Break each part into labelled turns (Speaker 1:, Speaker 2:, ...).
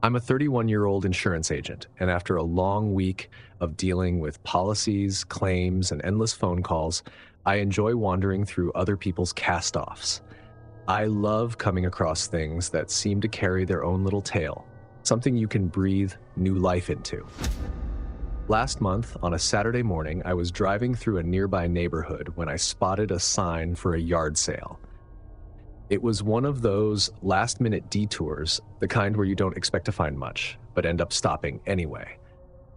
Speaker 1: I'm a 31-year-old insurance agent, and after a long week of dealing with policies, claims, and endless phone calls, I enjoy wandering through other people's cast-offs. I love coming across things that seem to carry their own little tale, something you can breathe new life into. Last month, on a Saturday morning, I was driving through a nearby neighborhood when I spotted a sign for a yard sale. It was one of those last-minute detours, the kind where you don't expect to find much, but end up stopping anyway.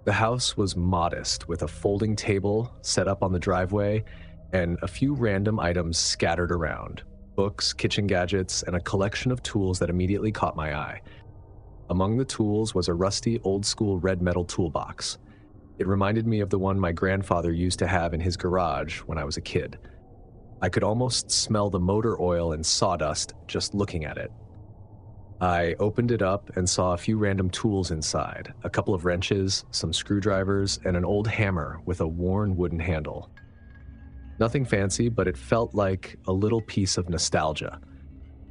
Speaker 1: The house was modest, with a folding table set up on the driveway and a few random items scattered around: books, kitchen gadgets, and a collection of tools that immediately caught my eye. Among the tools was a rusty, old-school red metal toolbox. It reminded me of the one my grandfather used to have in his garage when I was a kid. I could almost smell the motor oil and sawdust just looking at it. I opened it up and saw a few random tools inside: a couple of wrenches, some screwdrivers, and an old hammer with a worn wooden handle. Nothing fancy, but it felt like a little piece of nostalgia.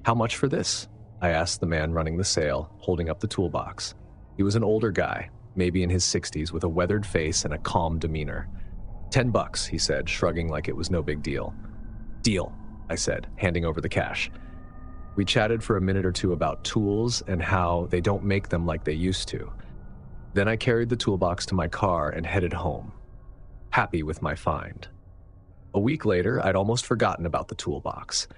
Speaker 1: "How much for this?" I asked the man running the sale, holding up the toolbox. He was an older guy, maybe in his 60s, with a weathered face and a calm demeanor. $10, he said, shrugging like it was no big deal. "Deal," I said, handing over the cash. We chatted for a minute or two about tools and how they don't make them like they used to. Then I carried the toolbox to my car and headed home, happy with my find. A week later, I'd almost forgotten about the toolbox.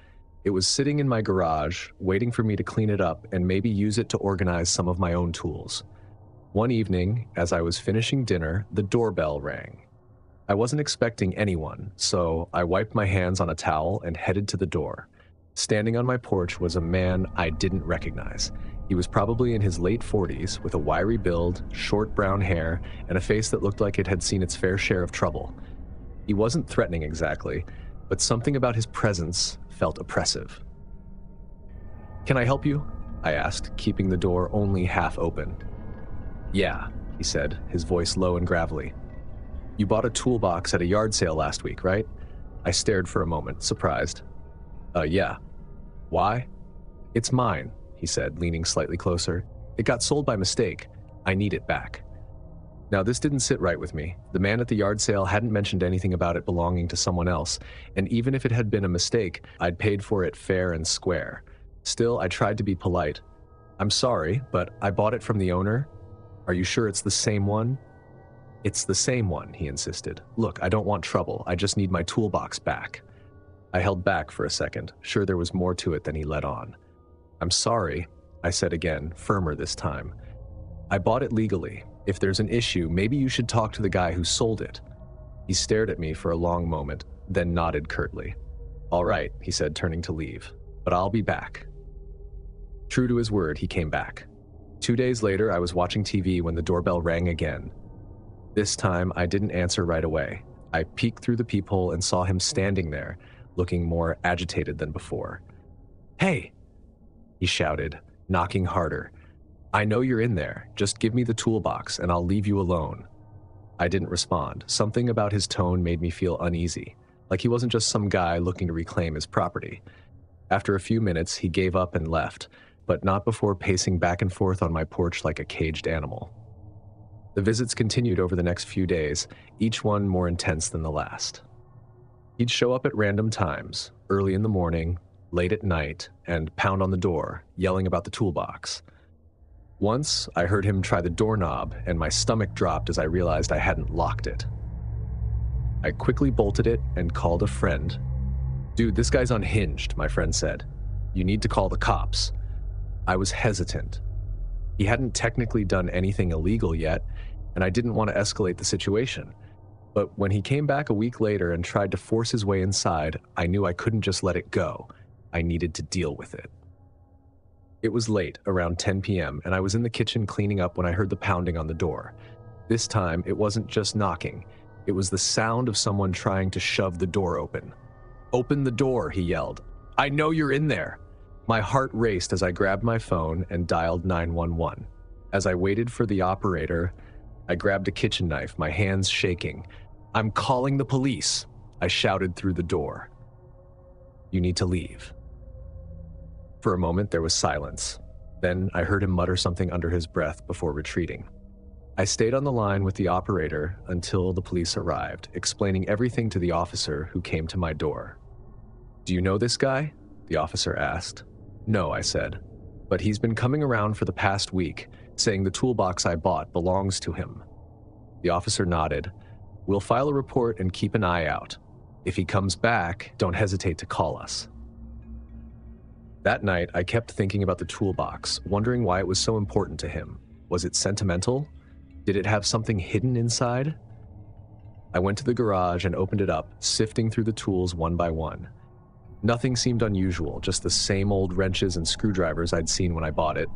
Speaker 1: It was sitting in my garage, waiting for me to clean it up and maybe use it to organize some of my own tools. One evening, as I was finishing dinner, the doorbell rang. I wasn't expecting anyone, so I wiped my hands on a towel and headed to the door. Standing on my porch was a man I didn't recognize. He was probably in his late 40s, with a wiry build, short brown hair, and a face that looked like it had seen its fair share of trouble. He wasn't threatening exactly, but something about his presence felt oppressive. "Can I help you?" I asked, keeping the door only half open. "Yeah," he said, his voice low and gravelly. "You bought a toolbox at a yard sale last week, right?" I stared for a moment, surprised. Yeah. "Why?" "It's mine," he said, leaning slightly closer. "It got sold by mistake. I need it back." Now, this didn't sit right with me. The man at the yard sale hadn't mentioned anything about it belonging to someone else, and even if it had been a mistake, I'd paid for it fair and square. Still, I tried to be polite. "I'm sorry, but I bought it from the owner. Are you sure it's the same one?" "It's the same one," he insisted. "Look, I don't want trouble. I just need my toolbox back." I held back for a second, sure there was more to it than he let on. "I'm sorry," I said again, firmer this time. "I bought it legally. If there's an issue, maybe you should talk to the guy who sold it." He stared at me for a long moment, then nodded curtly. "All right," he said, turning to leave, "but I'll be back." True to his word, he came back. 2 days later, I was watching TV when the doorbell rang again. This time, I didn't answer right away. I peeked through the peephole and saw him standing there, looking more agitated than before. "Hey!" he shouted, knocking harder. "I know you're in there. Just give me the toolbox and I'll leave you alone." I didn't respond. Something about his tone made me feel uneasy, like he wasn't just some guy looking to reclaim his property. After a few minutes, he gave up and left, but not before pacing back and forth on my porch like a caged animal. The visits continued over the next few days, each one more intense than the last. He'd show up at random times, early in the morning, late at night, and pound on the door, yelling about the toolbox. Once, I heard him try the doorknob, and my stomach dropped as I realized I hadn't locked it. I quickly bolted it and called a friend. "Dude, this guy's unhinged," my friend said. "You need to call the cops." I was hesitant. He hadn't technically done anything illegal yet, and I didn't want to escalate the situation. But when he came back a week later and tried to force his way inside, I knew I couldn't just let it go. I needed to deal with it. It was late, around 10 p.m., and I was in the kitchen cleaning up when I heard the pounding on the door. This time, it wasn't just knocking. It was the sound of someone trying to shove the door open. "Open the door," he yelled. "I know you're in there." My heart raced as I grabbed my phone and dialed 911. As I waited for the operator, I grabbed a kitchen knife, my hands shaking. "I'm calling the police," I shouted through the door. "You need to leave." For a moment, there was silence. Then I heard him mutter something under his breath before retreating. I stayed on the line with the operator until the police arrived, explaining everything to the officer who came to my door. "Do you know this guy?" the officer asked. "No," I said, "but he's been coming around for the past week, saying the toolbox I bought belongs to him." The officer nodded. "We'll file a report and keep an eye out. If he comes back, don't hesitate to call us." That night, I kept thinking about the toolbox, wondering why it was so important to him. Was it sentimental? Did it have something hidden inside? I went to the garage and opened it up, sifting through the tools one by one. Nothing seemed unusual, just the same old wrenches and screwdrivers I'd seen when I bought it.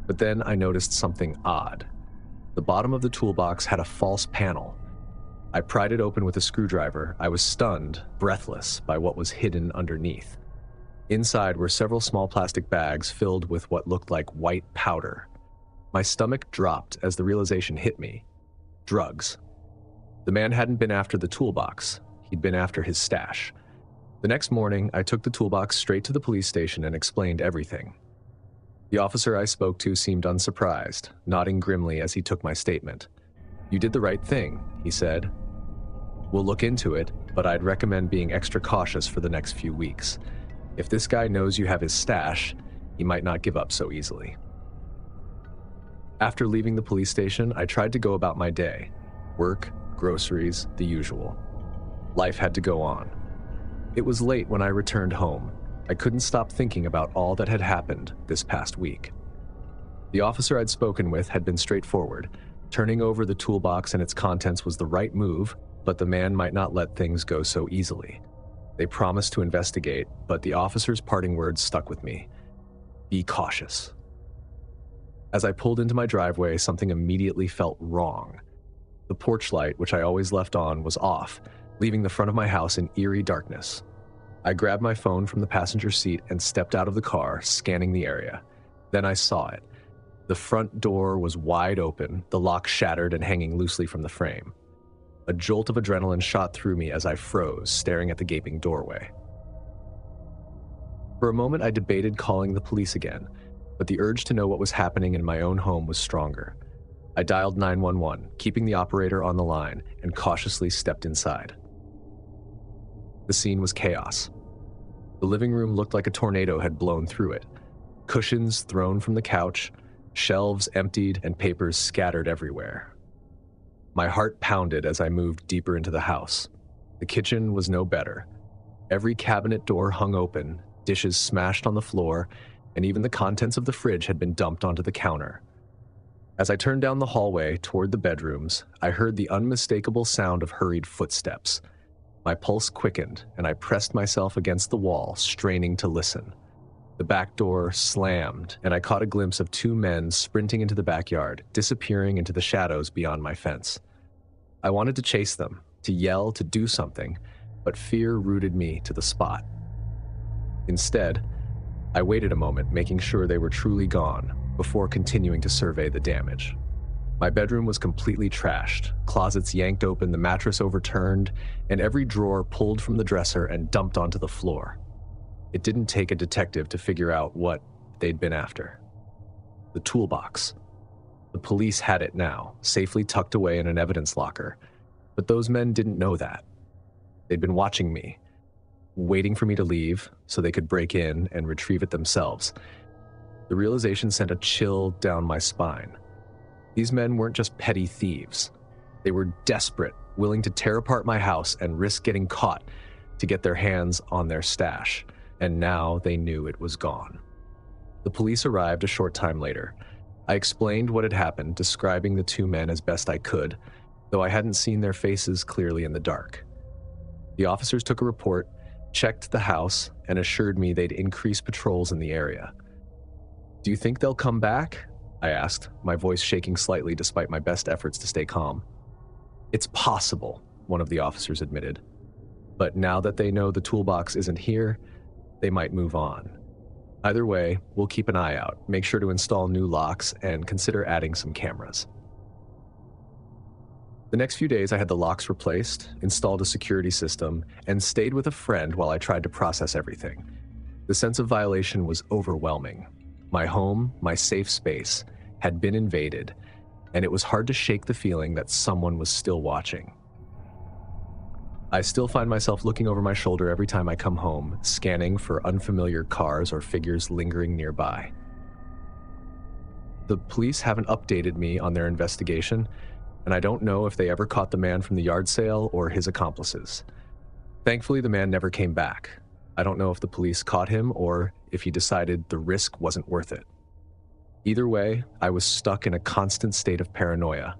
Speaker 1: But then I noticed something odd. The bottom of the toolbox had a false panel. I pried it open with a screwdriver. I was stunned, breathless, by what was hidden underneath. Inside were several small plastic bags filled with what looked like white powder. My stomach dropped as the realization hit me. Drugs. The man hadn't been after the toolbox. He'd been after his stash. The next morning, I took the toolbox straight to the police station and explained everything. The officer I spoke to seemed unsurprised, nodding grimly as he took my statement. "You did the right thing," he said. "We'll look into it, but I'd recommend being extra cautious for the next few weeks. If this guy knows you have his stash, he might not give up so easily." After leaving the police station, I tried to go about my day. Work, groceries, the usual. Life had to go on. It was late when I returned home. I couldn't stop thinking about all that had happened this past week. The officer I'd spoken with had been straightforward. Turning over the toolbox and its contents was the right move, but the man might not let things go so easily. They promised to investigate, but the officer's parting words stuck with me. "Be cautious." As I pulled into my driveway, something immediately felt wrong. The porch light, which I always left on, was off, leaving the front of my house in eerie darkness. I grabbed my phone from the passenger seat and stepped out of the car, scanning the area. Then I saw it. The front door was wide open, the lock shattered and hanging loosely from the frame. A jolt of adrenaline shot through me as I froze, staring at the gaping doorway. For a moment, I debated calling the police again, but the urge to know what was happening in my own home was stronger. I dialed 911, keeping the operator on the line, and cautiously stepped inside. The scene was chaos. The living room looked like a tornado had blown through it. Cushions thrown from the couch, shelves emptied, and papers scattered everywhere. My heart pounded as I moved deeper into the house. The kitchen was no better. Every cabinet door hung open, dishes smashed on the floor, and even the contents of the fridge had been dumped onto the counter. As I turned down the hallway toward the bedrooms, I heard the unmistakable sound of hurried footsteps. My pulse quickened, and I pressed myself against the wall, straining to listen. The back door slammed, and I caught a glimpse of two men sprinting into the backyard, disappearing into the shadows beyond my fence. I wanted to chase them, to yell, to do something, but fear rooted me to the spot. Instead, I waited a moment, making sure they were truly gone, before continuing to survey the damage. My bedroom was completely trashed, closets yanked open, the mattress overturned, and every drawer pulled from the dresser and dumped onto the floor. It didn't take a detective to figure out what they'd been after. The toolbox. The police had it now, safely tucked away in an evidence locker. But those men didn't know that. They'd been watching me, waiting for me to leave so they could break in and retrieve it themselves. The realization sent a chill down my spine. These men weren't just petty thieves. They were desperate, willing to tear apart my house and risk getting caught to get their hands on their stash. And now they knew it was gone. The police arrived a short time later. I explained what had happened, describing the two men as best I could, though I hadn't seen their faces clearly in the dark. The officers took a report, checked the house, and assured me they'd increase patrols in the area. "Do you think they'll come back?" I asked, my voice shaking slightly despite my best efforts to stay calm. "It's possible," one of the officers admitted. "But now that they know the toolbox isn't here, they might move on. Either way, we'll keep an eye out, make sure to install new locks, and consider adding some cameras." The next few days, I had the locks replaced, installed a security system, and stayed with a friend while I tried to process everything. The sense of violation was overwhelming. My home, my safe space, had been invaded, and it was hard to shake the feeling that someone was still watching. I still find myself looking over my shoulder every time I come home, scanning for unfamiliar cars or figures lingering nearby. The police haven't updated me on their investigation, and I don't know if they ever caught the man from the yard sale or his accomplices. Thankfully, the man never came back. I don't know if the police caught him or if he decided the risk wasn't worth it. Either way, I was stuck in a constant state of paranoia,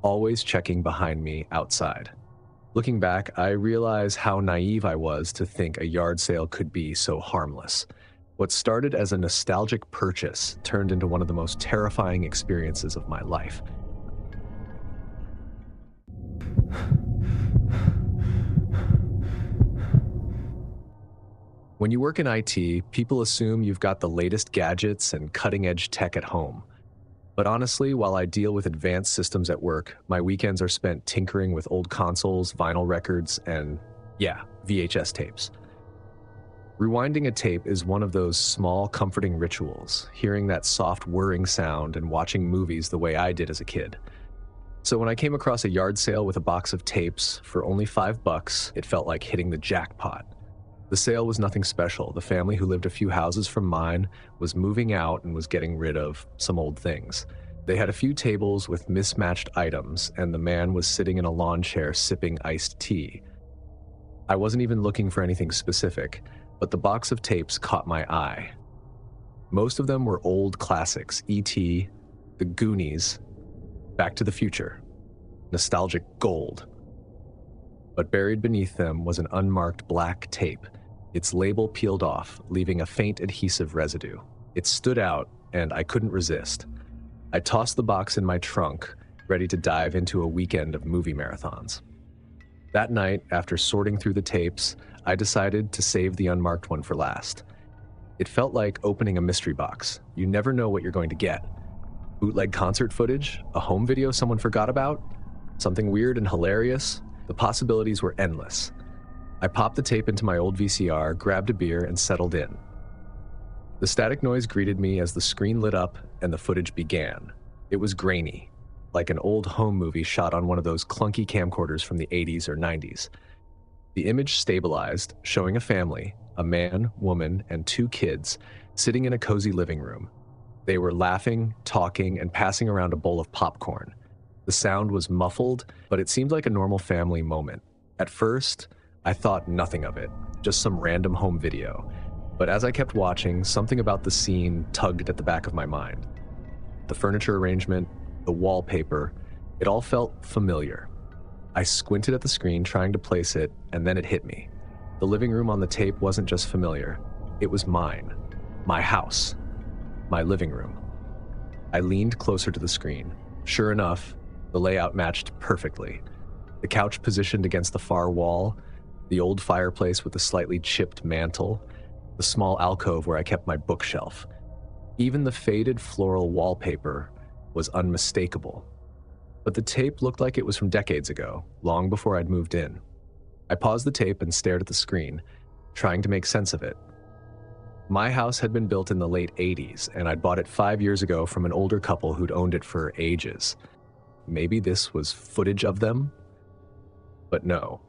Speaker 1: always checking behind me outside. Looking back, I realize how naive I was to think a yard sale could be so harmless. What started as a nostalgic purchase turned into one of the most terrifying experiences of my life. When you work in IT, people assume you've got the latest gadgets and cutting-edge tech at home. But honestly, while I deal with advanced systems at work, my weekends are spent tinkering with old consoles, vinyl records, and, VHS tapes. Rewinding a tape is one of those small, comforting rituals, hearing that soft whirring sound and watching movies the way I did as a kid. So when I came across a yard sale with a box of tapes for only $5, it felt like hitting the jackpot. The sale was nothing special. The family who lived a few houses from mine was moving out and was getting rid of some old things. They had a few tables with mismatched items, and the man was sitting in a lawn chair sipping iced tea. I wasn't even looking for anything specific, but the box of tapes caught my eye. Most of them were old classics: E.T., The Goonies, Back to the Future, nostalgic gold. But buried beneath them was an unmarked black tape, its label peeled off, leaving a faint adhesive residue. It stood out, and I couldn't resist. I tossed the box in my trunk, ready to dive into a weekend of movie marathons. That night, after sorting through the tapes, I decided to save the unmarked one for last. It felt like opening a mystery box. You never know what you're going to get. Bootleg concert footage? A home video someone forgot about? Something weird and hilarious? The possibilities were endless. I popped the tape into my old VCR, grabbed a beer, and settled in. The static noise greeted me as the screen lit up and the footage began. It was grainy, like an old home movie shot on one of those clunky camcorders from the 80s or 90s. The image stabilized, showing a family, a man, woman, and 2 kids, sitting in a cozy living room. They were laughing, talking, and passing around a bowl of popcorn. The sound was muffled, but it seemed like a normal family moment. At first, I thought nothing of it, just some random home video. But as I kept watching, something about the scene tugged at the back of my mind. The furniture arrangement, the wallpaper, it all felt familiar. I squinted at the screen trying to place it, and then it hit me. The living room on the tape wasn't just familiar. It was mine. My house. My living room. I leaned closer to the screen. Sure enough, the layout matched perfectly. The couch positioned against the far wall, the old fireplace with the slightly chipped mantle, the small alcove where I kept my bookshelf. Even the faded floral wallpaper was unmistakable. But the tape looked like it was from decades ago, long before I'd moved in. I paused the tape and stared at the screen, trying to make sense of it. My house had been built in the late 80s, and I'd bought it 5 years ago from an older couple who'd owned it for ages. Maybe this was footage of them? But no.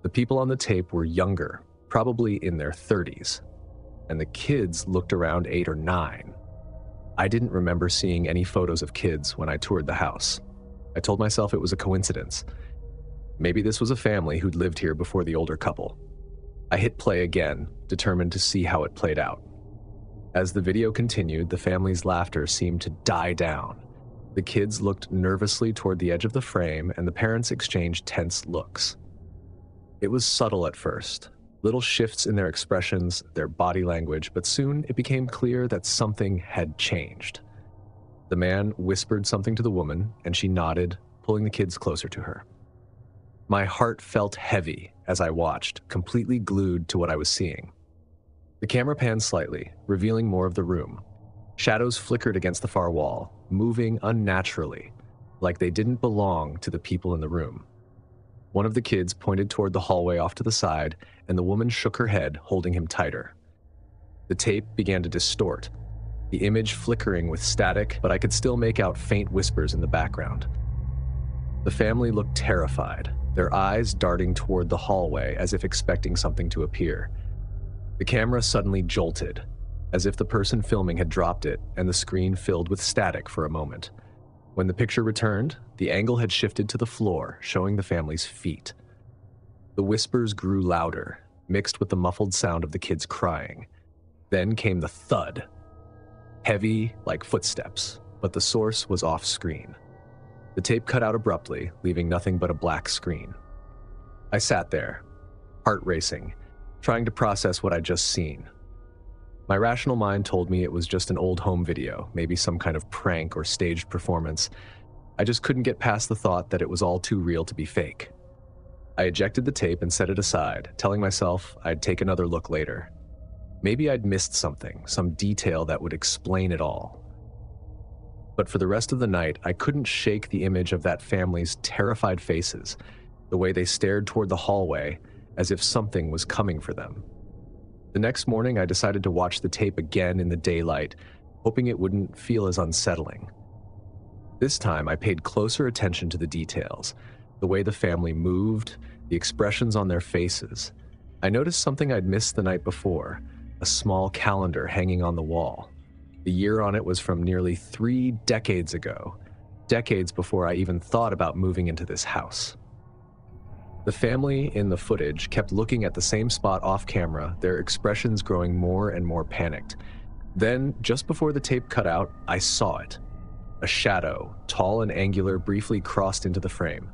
Speaker 1: The people on the tape were younger, probably in their 30s, and the kids looked around 8 or 9. I didn't remember seeing any photos of kids when I toured the house. I told myself it was a coincidence. Maybe this was a family who'd lived here before the older couple. I hit play again, determined to see how it played out. As the video continued, the family's laughter seemed to die down. The kids looked nervously toward the edge of the frame, and the parents exchanged tense looks. It was subtle at first, little shifts in their expressions, their body language, but soon it became clear that something had changed. The man whispered something to the woman, and she nodded, pulling the kids closer to her. My heart felt heavy as I watched, completely glued to what I was seeing. The camera panned slightly, revealing more of the room. Shadows flickered against the far wall, moving unnaturally, like they didn't belong to the people in the room. One of the kids pointed toward the hallway off to the side, and the woman shook her head, holding him tighter. The tape began to distort. the image flickering with static, but I could still make out faint whispers in the background. The family looked terrified, their eyes darting toward the hallway as if expecting something to appear. The camera suddenly jolted, as if the person filming had dropped it, and the screen filled with static for a moment. When the picture returned, the angle had shifted to the floor, showing the family's feet. The whispers grew louder, mixed with the muffled sound of the kids crying. Then came the thud. Heavy, like footsteps, but the source was off-screen. The tape cut out abruptly, leaving nothing but a black screen. I sat there, heart racing, trying to process what I'd just seen. My rational mind told me it was just an old home video, maybe some kind of prank or staged performance. I just couldn't get past the thought that it was all too real to be fake. I ejected the tape and set it aside, telling myself I'd take another look later. Maybe I'd missed something, some detail that would explain it all. But for the rest of the night, I couldn't shake the image of that family's terrified faces, the way they stared toward the hallway as if something was coming for them. The next morning, I decided to watch the tape again in the daylight, hoping it wouldn't feel as unsettling. This time, I paid closer attention to the details, the way the family moved, the expressions on their faces. I noticed something I'd missed the night before, a small calendar hanging on the wall. The year on it was from nearly 3 decades ago, decades before I even thought about moving into this house. The family in the footage kept looking at the same spot off camera, their expressions growing more and more panicked. Then, just before the tape cut out, I saw it. A shadow, tall and angular, briefly crossed into the frame.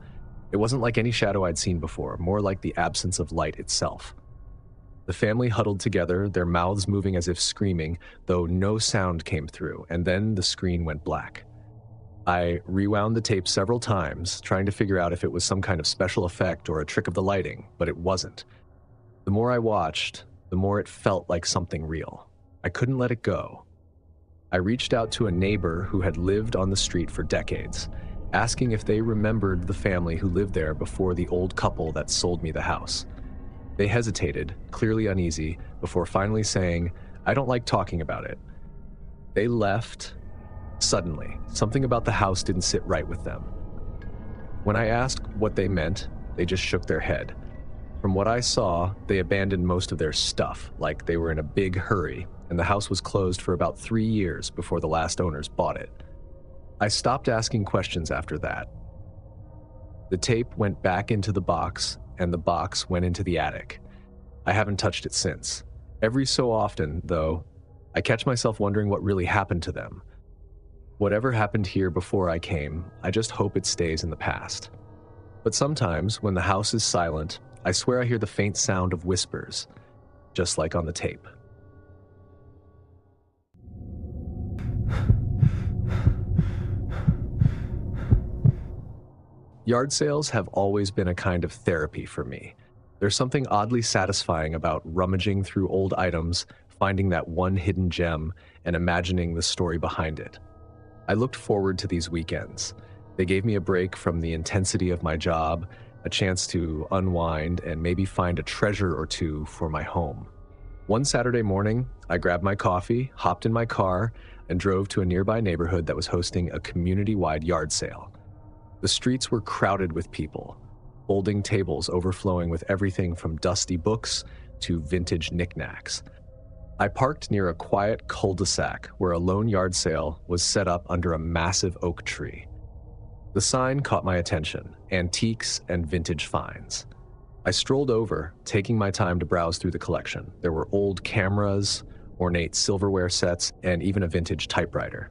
Speaker 1: It wasn't like any shadow I'd seen before, more like the absence of light itself. The family huddled together, their mouths moving as if screaming, though no sound came through, and then the screen went black. I rewound the tape several times, trying to figure out if it was some kind of special effect or a trick of the lighting, but it wasn't. The more I watched, the more it felt like something real. I couldn't let it go. I reached out to a neighbor who had lived on the street for decades, asking if they remembered the family who lived there before the old couple that sold me the house. They hesitated, clearly uneasy, before finally saying, "I don't like talking about it." They left. Suddenly, something about the house didn't sit right with them. When I asked what they meant, they just shook their head. From what I saw, they abandoned most of their stuff, like they were in a big hurry, and the house was closed for about 3 years before the last owners bought it. I stopped asking questions after that. The tape went back into the box, and the box went into the attic. I haven't touched it since. Every so often, though, I catch myself wondering what really happened to them. Whatever happened here before I came, I just hope it stays in the past. But sometimes, when the house is silent, I swear I hear the faint sound of whispers, just like on the tape. Yard sales have always been a kind of therapy for me. There's something oddly satisfying about rummaging through old items, finding that one hidden gem, and imagining the story behind it. I looked forward to these weekends. They gave me a break from the intensity of my job, a chance to unwind and maybe find a treasure or two for my home. One Saturday morning, I grabbed my coffee, hopped in my car, and drove to a nearby neighborhood that was hosting a community-wide yard sale. The streets were crowded with people, folding tables overflowing with everything from dusty books to vintage knickknacks. I parked near a quiet cul-de-sac where a lone yard sale was set up under a massive oak tree. The sign caught my attention: antiques and vintage finds. I strolled over, taking my time to browse through the collection. There were old cameras, ornate silverware sets, and even a vintage typewriter.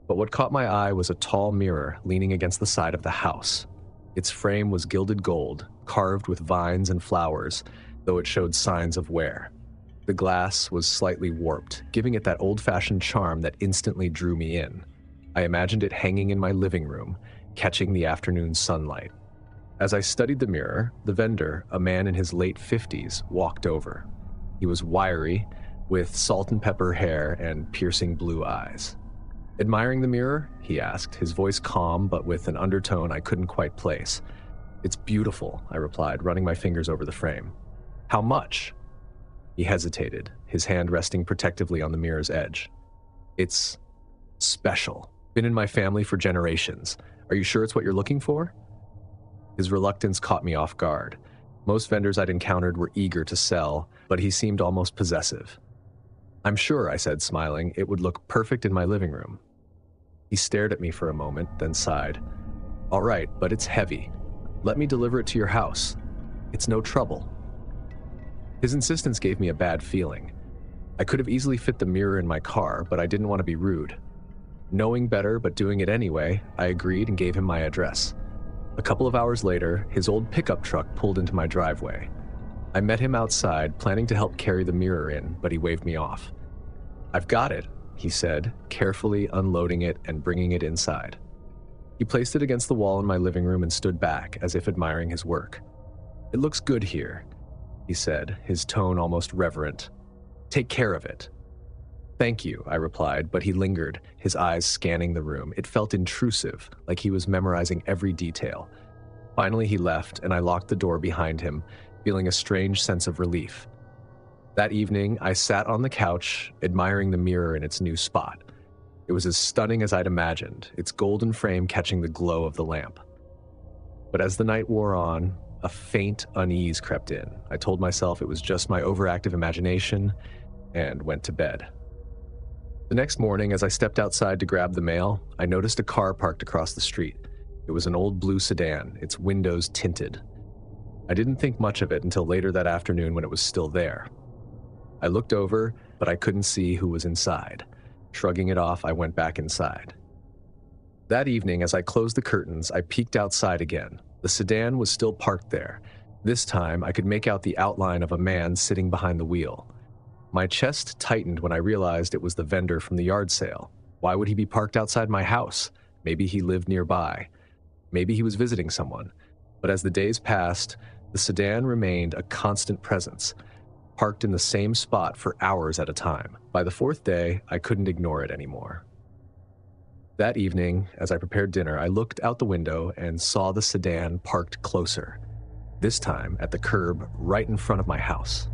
Speaker 1: But what caught my eye was a tall mirror leaning against the side of the house. Its frame was gilded gold, carved with vines and flowers, though it showed signs of wear. The glass was slightly warped, giving it that old-fashioned charm that instantly drew me in. I imagined it hanging in my living room, catching the afternoon sunlight. As I studied the mirror, the vendor, a man in his late 50s, walked over. He was wiry, with salt and pepper hair and piercing blue eyes. "Admiring the mirror?" he asked, his voice calm but with an undertone I couldn't quite place. "It's beautiful," I replied, running my fingers over the frame. "How much?" He hesitated, his hand resting protectively on the mirror's edge. It's special. Been in my family for generations. Are you sure it's what you're looking for? His reluctance caught me off guard. Most vendors I'd encountered were eager to sell, but he seemed almost possessive. I'm sure, I said, smiling, it would look perfect in my living room. He stared at me for a moment, then sighed. All right, but it's heavy. Let me deliver it to your house. It's no trouble. His insistence gave me a bad feeling. I could have easily fit the mirror in my car, but I didn't want to be rude. Knowing better but doing it anyway, I agreed and gave him my address. A couple of hours later, his old pickup truck pulled into my driveway. I met him outside, planning to help carry the mirror in, but he waved me off. I've got it, he said, carefully unloading it and bringing it inside. He placed it against the wall in my living room and stood back, as if admiring his work. It looks good here, he said, his tone almost reverent. Take care of it. Thank you, I replied, but he lingered, his eyes scanning the room. It felt intrusive, like he was memorizing every detail. Finally, he left, and I locked the door behind him, feeling a strange sense of relief. That evening, I sat on the couch, admiring the mirror in its new spot. It was as stunning as I'd imagined, its golden frame catching the glow of the lamp. But as the night wore on, a faint unease crept in. I told myself it was just my overactive imagination, and went to bed. The next morning, as I stepped outside to grab the mail, I noticed a car parked across the street. It was an old blue sedan, its windows tinted. I didn't think much of it until later that afternoon when it was still there. I looked over, but I couldn't see who was inside. Shrugging it off, I went back inside. That evening, as I closed the curtains, I peeked outside again. The sedan was still parked there. This time, I could make out the outline of a man sitting behind the wheel. My chest tightened when I realized it was the vendor from the yard sale. Why would he be parked outside my house? Maybe he lived nearby. Maybe he was visiting someone. But as the days passed, the sedan remained a constant presence, parked in the same spot for hours at a time. By the fourth day, I couldn't ignore it anymore. That evening, as I prepared dinner, I looked out the window and saw the sedan parked closer, this time at the curb right in front of my house.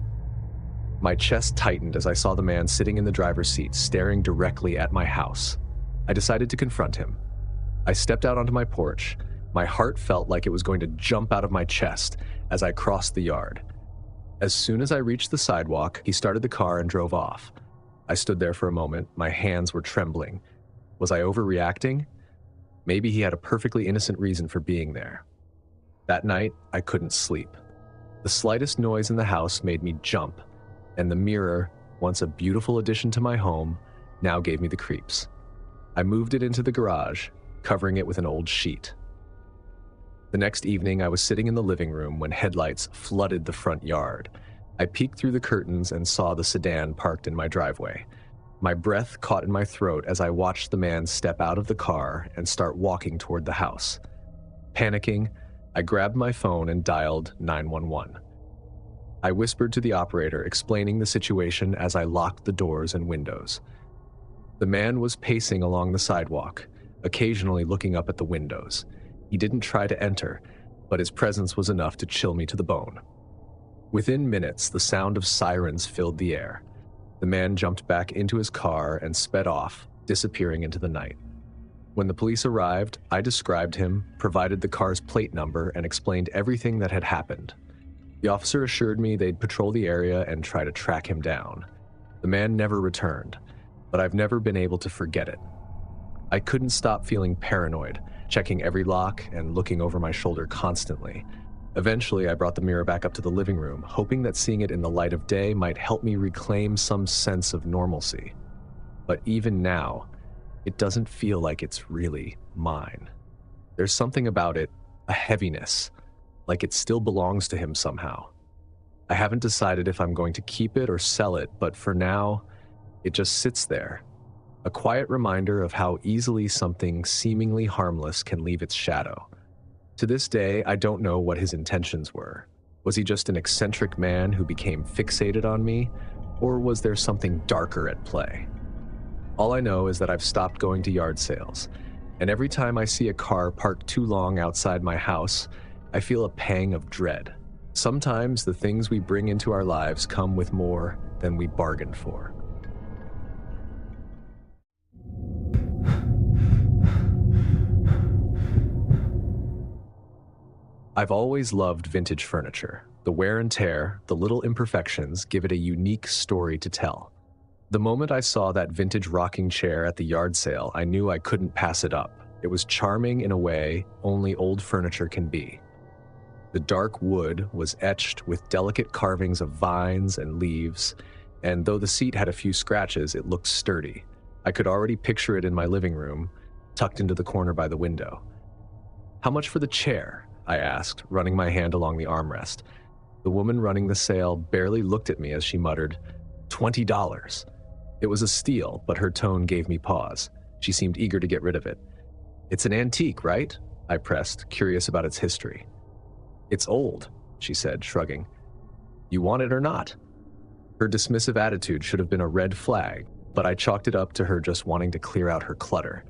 Speaker 1: My chest tightened as I saw the man sitting in the driver's seat, staring directly at my house. I decided to confront him. I stepped out onto my porch. My heart felt like it was going to jump out of my chest as I crossed the yard. As soon as I reached the sidewalk, he started the car and drove off. I stood there for a moment. My hands were trembling. Was I overreacting? Maybe he had a perfectly innocent reason for being there. That night, I couldn't sleep. The slightest noise in the house made me jump, and the mirror, once a beautiful addition to my home, now gave me the creeps. I moved it into the garage, covering it with an old sheet. The next evening, I was sitting in the living room when headlights flooded the front yard. I peeked through the curtains and saw the sedan parked in my driveway. My breath caught in my throat as I watched the man step out of the car and start walking toward the house. Panicking, I grabbed my phone and dialed 911. I whispered to the operator, explaining the situation as I locked the doors and windows. The man was pacing along the sidewalk, occasionally looking up at the windows. He didn't try to enter, but his presence was enough to chill me to the bone. Within minutes, the sound of sirens filled the air. The man jumped back into his car and sped off, disappearing into the night. When the police arrived, I described him, provided the car's plate number, and explained everything that had happened. The officer assured me they'd patrol the area and try to track him down. The man never returned, but I've never been able to forget it. I couldn't stop feeling paranoid, checking every lock and looking over my shoulder constantly. Eventually, I brought the mirror back up to the living room, hoping that seeing it in the light of day might help me reclaim some sense of normalcy. But even now, it doesn't feel like it's really mine. There's something about it, a heaviness, like it still belongs to him somehow. I haven't decided if I'm going to keep it or sell it, but for now, it just sits there. A quiet reminder of how easily something seemingly harmless can leave its shadow. To this day, I don't know what his intentions were. Was he just an eccentric man who became fixated on me, or was there something darker at play? All I know is that I've stopped going to yard sales, and every time I see a car parked too long outside my house, I feel a pang of dread. Sometimes the things we bring into our lives come with more than we bargained for. I've always loved vintage furniture. The wear and tear, the little imperfections give it a unique story to tell. The moment I saw that vintage rocking chair at the yard sale, I knew I couldn't pass it up. It was charming in a way only old furniture can be. The dark wood was etched with delicate carvings of vines and leaves, and though the seat had a few scratches, it looked sturdy. I could already picture it in my living room, tucked into the corner by the window. "How much for the chair?" I asked, running my hand along the armrest. The woman running the sale barely looked at me as she muttered, $20. It was a steal, but her tone gave me pause. She seemed eager to get rid of it. "It's an antique, right?" I pressed, curious about its history. "It's old," she said, shrugging. "You want it or not?" Her dismissive attitude should have been a red flag, but I chalked it up to her just wanting to clear out her clutter.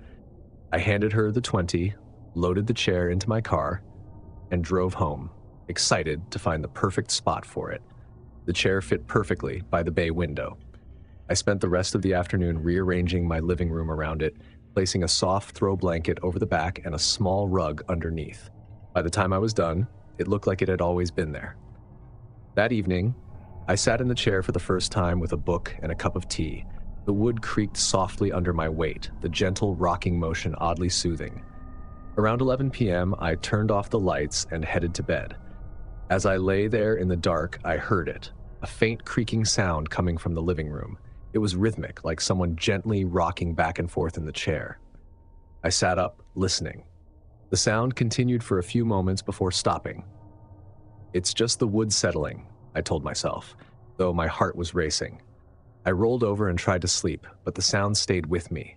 Speaker 1: I handed her the 20, loaded the chair into my car, and drove home, excited to find the perfect spot for it. The chair fit perfectly by the bay window. I spent the rest of the afternoon rearranging my living room around it, placing a soft throw blanket over the back and a small rug underneath. By the time I was done, it looked like it had always been there. That evening, I sat in the chair for the first time with a book and a cup of tea. The wood creaked softly under my weight, the gentle rocking motion oddly soothing. Around 11 p.m., I turned off the lights and headed to bed. As I lay there in the dark, I heard it, a faint creaking sound coming from the living room. It was rhythmic, like someone gently rocking back and forth in the chair. I sat up, listening. The sound continued for a few moments before stopping. "It's just the wood settling," I told myself, though my heart was racing. I rolled over and tried to sleep, but the sound stayed with me.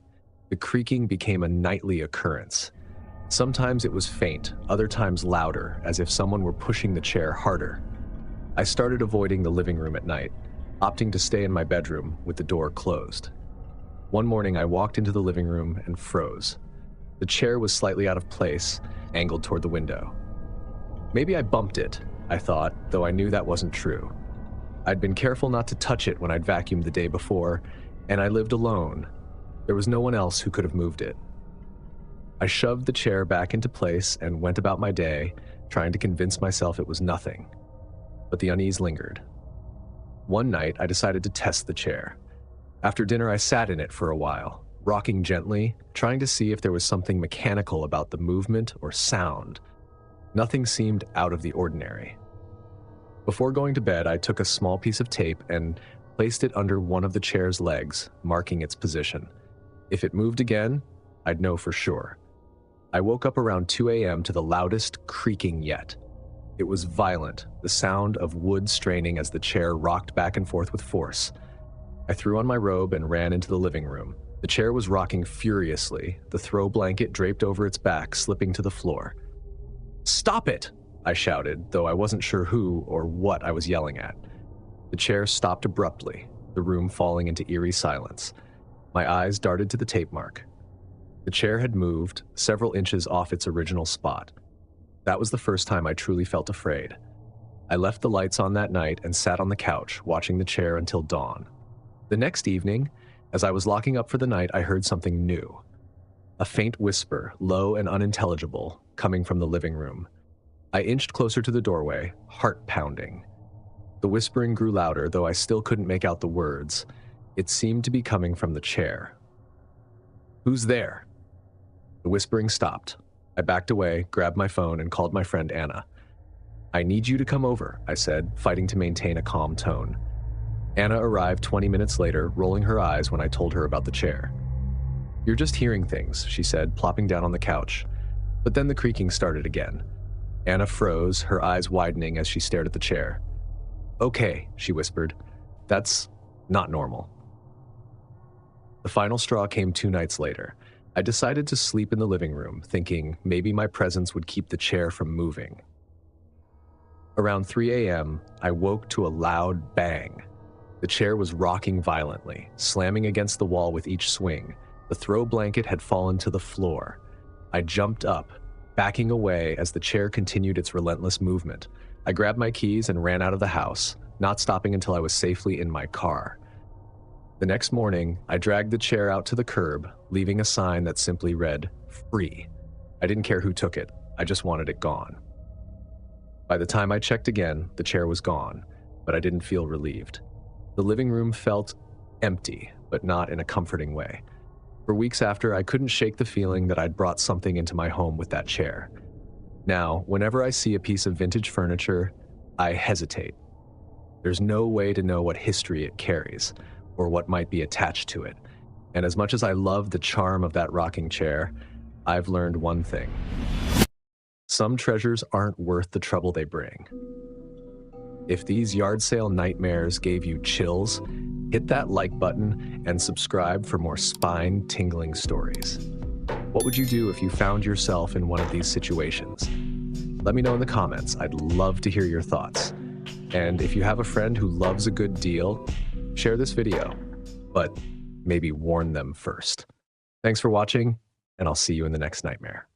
Speaker 1: The creaking became a nightly occurrence. Sometimes it was faint, other times louder, as if someone were pushing the chair harder. I started avoiding the living room at night, opting to stay in my bedroom with the door closed. One morning, I walked into the living room and froze. The chair was slightly out of place, angled toward the window. Maybe I bumped it, I thought, though I knew that wasn't true. I'd been careful not to touch it when I'd vacuumed the day before, and I lived alone. There was no one else who could have moved it. I shoved the chair back into place and went about my day, trying to convince myself it was nothing. But the unease lingered. One night, I decided to test the chair. After dinner, I sat in it for a while, rocking gently, trying to see if there was something mechanical about the movement or sound. Nothing seemed out of the ordinary. Before going to bed, I took a small piece of tape and placed it under one of the chair's legs, marking its position. If it moved again, I'd know for sure. I woke up around 2 a.m. to the loudest creaking yet. It was violent, the sound of wood straining as the chair rocked back and forth with force. I threw on my robe and ran into the living room. The chair was rocking furiously, the throw blanket draped over its back, slipping to the floor. "Stop it!" I shouted, though I wasn't sure who or what I was yelling at. The chair stopped abruptly, the room falling into eerie silence. My eyes darted to the tape mark. The chair had moved several inches off its original spot. That was the first time I truly felt afraid. I left the lights on that night and sat on the couch, watching the chair until dawn. The next evening, as I was locking up for the night, I heard something new. A faint whisper, low and unintelligible, coming from the living room. I inched closer to the doorway, heart pounding. The whispering grew louder, though I still couldn't make out the words. It seemed to be coming from the chair. "Who's there?" The whispering stopped. I backed away, grabbed my phone, and called my friend Anna. "I need you to come over," I said, fighting to maintain a calm tone. Anna arrived 20 minutes later, rolling her eyes when I told her about the chair. "You're just hearing things," she said, plopping down on the couch. But then the creaking started again. Anna froze, her eyes widening as she stared at the chair. "Okay," she whispered. "That's not normal." The final straw came 2 nights later. I decided to sleep in the living room, thinking maybe my presence would keep the chair from moving. Around 3 a.m., I woke to a loud bang. The chair was rocking violently, slamming against the wall with each swing. The throw blanket had fallen to the floor. I jumped up, backing away as the chair continued its relentless movement. I grabbed my keys and ran out of the house, not stopping until I was safely in my car. The next morning, I dragged the chair out to the curb, leaving a sign that simply read, "Free." I didn't care who took it, I just wanted it gone. By the time I checked again, the chair was gone, but I didn't feel relieved. The living room felt empty, but not in a comforting way. For weeks after, I couldn't shake the feeling that I'd brought something into my home with that chair. Now, whenever I see a piece of vintage furniture, I hesitate. There's no way to know what history it carries, or what might be attached to it. And as much as I love the charm of that rocking chair, I've learned one thing. Some treasures aren't worth the trouble they bring. If these yard sale nightmares gave you chills, hit that like button and subscribe for more spine-tingling stories. What would you do if you found yourself in one of these situations? Let me know in the comments. I'd love to hear your thoughts. And if you have a friend who loves a good deal, share this video, but maybe warn them first. Thanks for watching, and I'll see you in the next nightmare.